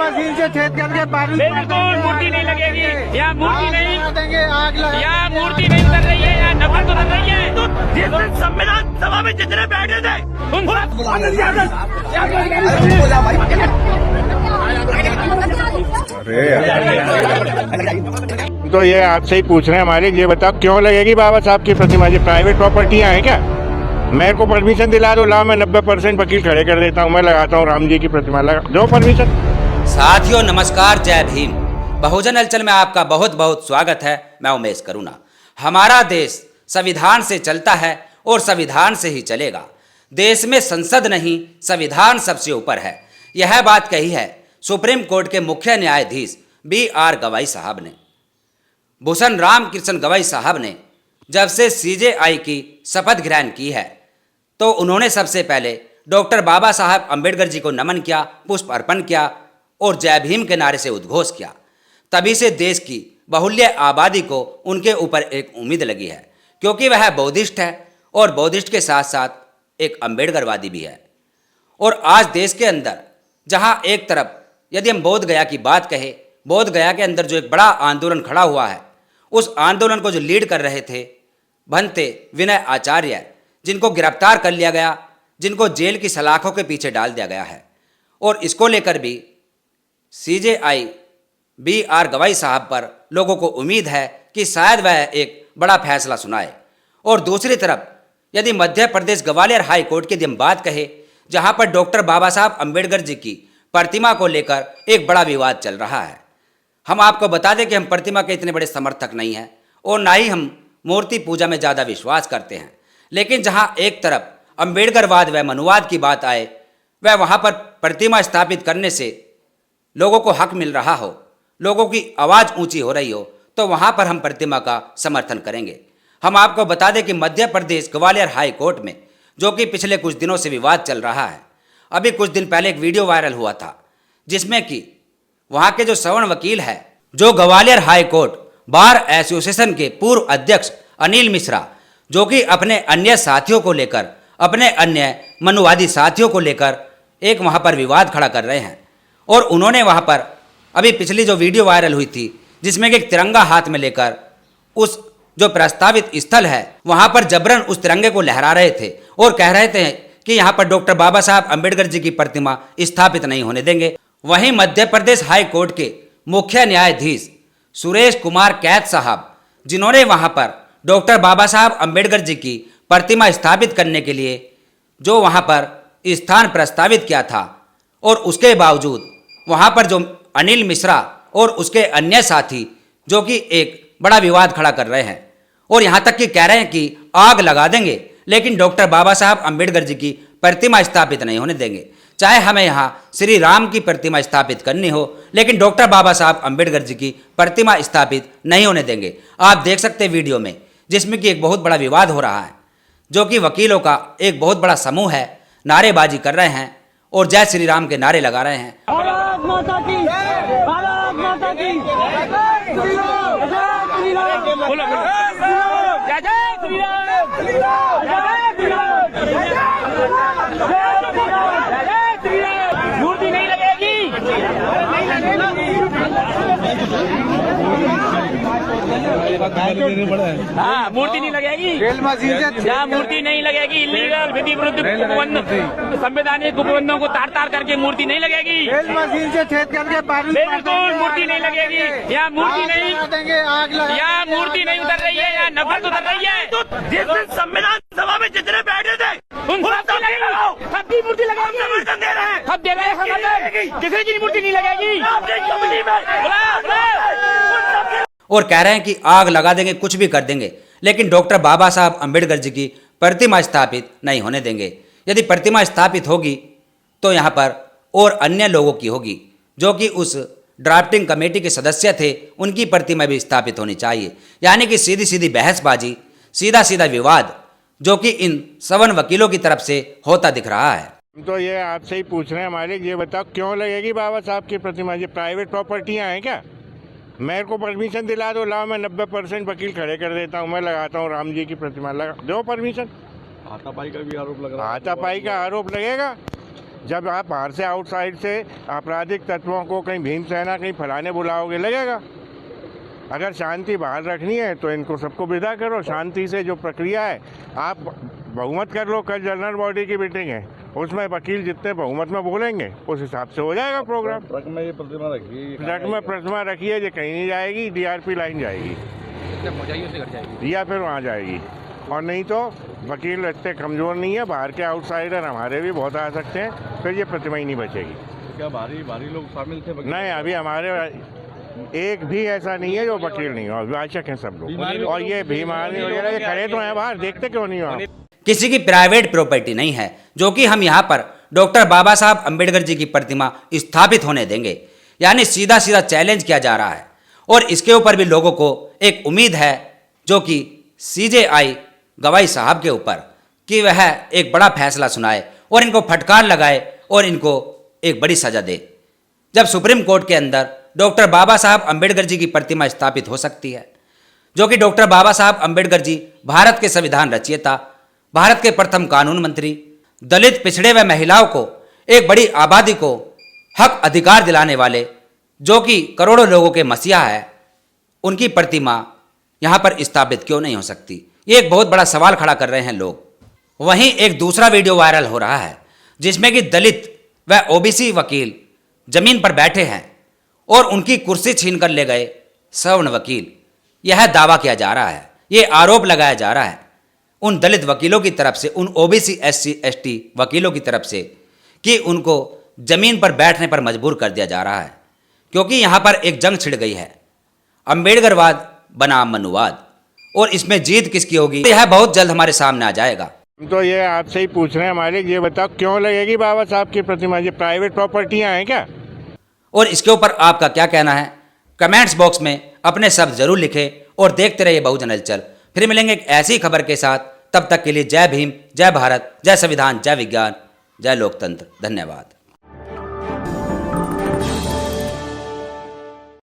Machine से छेद करके बारूद बिल्कुल मूर्ति नहीं लगेगी, यहाँ मूर्ति नहीं देंगे, आग लगा, यहाँ मूर्ति नहीं उतर रही है, यहाँ नफरत उतर रही है। तो जिस दिन संविधान सभा में जितने बैठे थे तो ये आपसे ही पूछ रहे हैं हमारे, ये बताओ क्यों लगेगी बाबा साहब की प्रतिमा? ये प्राइवेट प्रॉपर्टियां हैं क्या? मेरे को परमिशन दिला दो, ला मैं 90% वकील खड़े कर देता हूँ, मैं लगाता हूँ राम जी की प्रतिमा, लगा दो परमिशन। साथियों नमस्कार, जय भीम। बहुजन हलचल में आपका बहुत बहुत स्वागत है। मैं उमेश करुणा। हमारा देश संविधान से चलता है और संविधान से ही चलेगा। देश में संसद नहीं, संविधान सबसे ऊपर है। यह बात कही है सुप्रीम कोर्ट के मुख्य न्यायाधीश BR गवाई साहब ने। भूषण राम कृष्ण गवाई साहब ने जब से CJI की शपथ ग्रहण की है तो उन्होंने सबसे पहले डॉक्टर बाबा साहब अम्बेडकर जी को नमन किया, पुष्प अर्पण किया और जय भीम के नारे से उद्घोष किया। तभी से देश की बहुल्य आबादी को उनके ऊपर एक उम्मीद लगी है, क्योंकि वह बौद्धिस्ट है और बौद्धिस्ट के साथ साथ एक अम्बेडकरवादी भी है। और आज देश के अंदर जहां एक तरफ यदि हम बोध गया की बात कहें, बोध गया के अंदर जो एक बड़ा आंदोलन खड़ा हुआ है, उस आंदोलन को जो लीड कर रहे थे भंते विनय आचार्य, जिनको गिरफ्तार कर लिया गया, जिनको जेल की सलाखों के पीछे डाल दिया गया है। और इसको लेकर भी CJI BR गवाई साहब पर लोगों को उम्मीद है कि शायद वह एक बड़ा फैसला सुनाए। और दूसरी तरफ यदि मध्य प्रदेश ग्वालियर हाई कोर्ट की यदि हम बात कहें, जहां पर डॉक्टर बाबा साहब अम्बेडकर जी की प्रतिमा को लेकर एक बड़ा विवाद चल रहा है। हम आपको बता दें कि हम प्रतिमा के इतने बड़े समर्थक नहीं हैं और ना ही हम मूर्ति पूजा में ज़्यादा विश्वास करते हैं, लेकिन जहां एक तरफ अम्बेडकरवाद व मनुवाद की बात आए, वह वहां पर प्रतिमा स्थापित करने से लोगों को हक मिल रहा हो, लोगों की आवाज़ ऊंची हो रही हो, तो वहां पर हम प्रतिमा का समर्थन करेंगे। हम आपको बता दें कि मध्य प्रदेश ग्वालियर हाई कोर्ट में जो कि पिछले कुछ दिनों से विवाद चल रहा है, अभी कुछ दिन पहले एक वीडियो वायरल हुआ था जिसमें कि वहां के जो सवर्ण वकील है, जो Gwalior high court bar association के पूर्व अध्यक्ष अनिल मिश्रा, जो कि अपने अन्य साथियों को लेकर, अपने अन्य मनुवादी साथियों को लेकर एक वहां पर विवाद खड़ा कर रहे हैं। और उन्होंने वहां पर अभी पिछली जो वीडियो वायरल हुई थी, जिसमें कि एक तिरंगा हाथ में लेकर उस जो प्रस्तावित स्थल है वहां पर जबरन उस तिरंगे को लहरा रहे थे और कह रहे थे कि यहाँ पर डॉक्टर बाबा साहब अम्बेडकर जी की प्रतिमा स्थापित नहीं होने देंगे। वहीं मध्य प्रदेश हाई कोर्ट के मुख्य न्यायाधीश सुरेश कुमार कैत साहब, जिन्होंने वहां पर डॉक्टर बाबा साहब अम्बेडकर जी की प्रतिमा स्थापित करने के लिए जो वहां पर स्थान प्रस्तावित किया था, और उसके बावजूद वहां पर जो अनिल मिश्रा और उसके अन्य साथी जो कि एक बड़ा विवाद खड़ा कर रहे हैं और यहाँ तक कि कह रहे हैं कि आग लगा देंगे, लेकिन डॉक्टर बाबा साहब अम्बेडकर जी की प्रतिमा स्थापित नहीं होने देंगे। चाहे हमें यहाँ श्री राम की प्रतिमा स्थापित करनी हो, लेकिन डॉक्टर बाबा साहब अम्बेडकर जी की प्रतिमा स्थापित नहीं होने देंगे। आप देख सकते हैं वीडियो में, जिसमें कि एक बहुत बड़ा विवाद हो रहा है, जो कि वकीलों का एक बहुत बड़ा समूह है, नारेबाजी कर रहे हैं और जय श्री राम के नारे लगा रहे हैं। भारत माता की, भारत माता की, बोलो जय जय श्री राम, जय श्री राम, मूर्ति नहीं लगेगी, हाँ मूर्ति नहीं लगेगी, यहाँ मूर्ति नहीं लगेगी। इलीगल विधि विरुद्ध उपबंध, संवैधानिक उपबंधों को तार तार करके मूर्ति नहीं लगेगी। मशीन से छेद करके बारूद बिल्कुल मूर्ति नहीं लगेगी, यहाँ मूर्ति नहीं देंगे, आग लगा, यहाँ मूर्ति नहीं उतर रही है, यहाँ नफरत उतर रही है। तो जिस दिन संविधान सभा में जितने बैठे थे उन सबकी मूर्ति लगेगी, समर्थन दे रहे हैं, सब दे रहे हैं, किसी की मूर्ति नहीं लगेगी। और कह रहे हैं कि आग लगा देंगे, कुछ भी कर देंगे, लेकिन डॉक्टर बाबा साहब अम्बेडकर जी की प्रतिमा स्थापित नहीं होने देंगे। यदि प्रतिमा स्थापित होगी तो यहाँ पर और अन्य लोगों की होगी, जो कि उस ड्राफ्टिंग कमेटी के सदस्य थे, उनकी प्रतिमा भी स्थापित होनी चाहिए। यानी कि सीधी सीधी बहसबाजी, सीधा सीधा विवाद, जो कि इन सवर्ण वकीलों की तरफ से होता दिख रहा है। तो ये आपसे ही पूछ रहे हैं हमारे, ये बताओ क्यों लगेगी बाबा साहब की प्रतिमा? ये प्राइवेट प्रॉपर्टियां हैं क्या? मेरे को परमिशन दिला दो, लाओ मैं 90% वकील खड़े कर देता हूँ, मैं लगाता हूँ राम जी की प्रतिमा, लगा दो परमिशन। हाथापाई का भी आरोप लग रहा है। हाथापाई का आरोप लगेगा? जब आप बाहर से आउटसाइड से आपराधिक तत्वों को कहीं भीमसेना कहीं फलाने बुलाओगे लगेगा। अगर शांति बाहर रखनी है तो इनको सबको विदा करो, शांति से जो प्रक्रिया है आप बहुमत कर लो। कल जनरल बॉडी की मीटिंग है, उसमें वकील जितने बहुमत में बोलेंगे उस हिसाब से हो जाएगा प्रोग्राम। ट्रक में ये प्रतिमा रखी, ट्रक में प्रतिमा रखी है, जो कहीं नहीं जाएगी, DRP लाइन जाएगी या फिर वहाँ जाएगी। और नहीं तो वकील इतने कमज़ोर नहीं है, बाहर के आउटसाइडर हमारे भी बहुत आ सकते हैं, फिर ये प्रतिमा ही नहीं बचेगी। क्या भारी लोग शामिल थे? नहीं, अभी हमारे एक भी ऐसा नहीं है जो वकील नहीं हो, अभिभाषक हैं सब लोग। और ये भीम आर्मी वगैरह ये खड़े तो हैं बाहर, देखते क्यों नहीं हो आप? किसी की प्राइवेट प्रॉपर्टी नहीं है जो कि हम यहाँ पर डॉक्टर बाबा साहब अंबेडकर जी की प्रतिमा स्थापित होने देंगे। यानी सीधा सीधा चैलेंज किया जा रहा है और इसके ऊपर भी लोगों को एक उम्मीद है जो कि CJI गवाही साहब के ऊपर कि वह एक बड़ा फैसला सुनाए और इनको फटकार लगाए और इनको एक बड़ी सजा दे। जब सुप्रीम कोर्ट के अंदर डॉक्टर बाबा साहब अंबेडकर जी की प्रतिमा स्थापित हो सकती है, जो कि डॉक्टर बाबा साहब अंबेडकर जी भारत के संविधान रचयिता, भारत के प्रथम कानून मंत्री, दलित पिछड़े व महिलाओं को एक बड़ी आबादी को हक अधिकार दिलाने वाले, जो कि करोड़ों लोगों के मसीहा है, उनकी प्रतिमा यहाँ पर स्थापित क्यों नहीं हो सकती? ये एक बहुत बड़ा सवाल खड़ा कर रहे हैं लोग। वहीं एक दूसरा वीडियो वायरल हो रहा है जिसमें कि दलित व OBC वकील जमीन पर बैठे हैं और उनकी कुर्सी छीन कर ले गए सवर्ण वकील। यह दावा किया जा रहा है, ये आरोप लगाया जा रहा है उन दलित वकीलों की तरफ से, उन OBC SC ST वकीलों की तरफ से कि उनको जमीन पर बैठने पर मजबूर कर दिया जा रहा है, क्योंकि यहाँ पर एक जंग छिड़ गई है, अम्बेडकरवाद बनाम मनुवाद, और इसमें जीत किसकी होगी यह बहुत जल्द हमारे सामने आ जाएगा। हम तो ये आपसे ही पूछ रहे हैं मालिक, ये बताओ क्यों लगेगी बाबा साहब की प्रतिमा? ये प्राइवेट प्रॉपर्टियां हैं क्या? और इसके ऊपर आपका क्या कहना है? कमेंट्स बॉक्स में अपने शब्द जरूर लिखें और देखते रहिए बहुजन हलचल। फिर मिलेंगे एक ऐसी खबर के साथ, तब तक के लिए जय भीम, जय भारत, जय संविधान, जय विज्ञान, जय लोकतंत्र। धन्यवाद।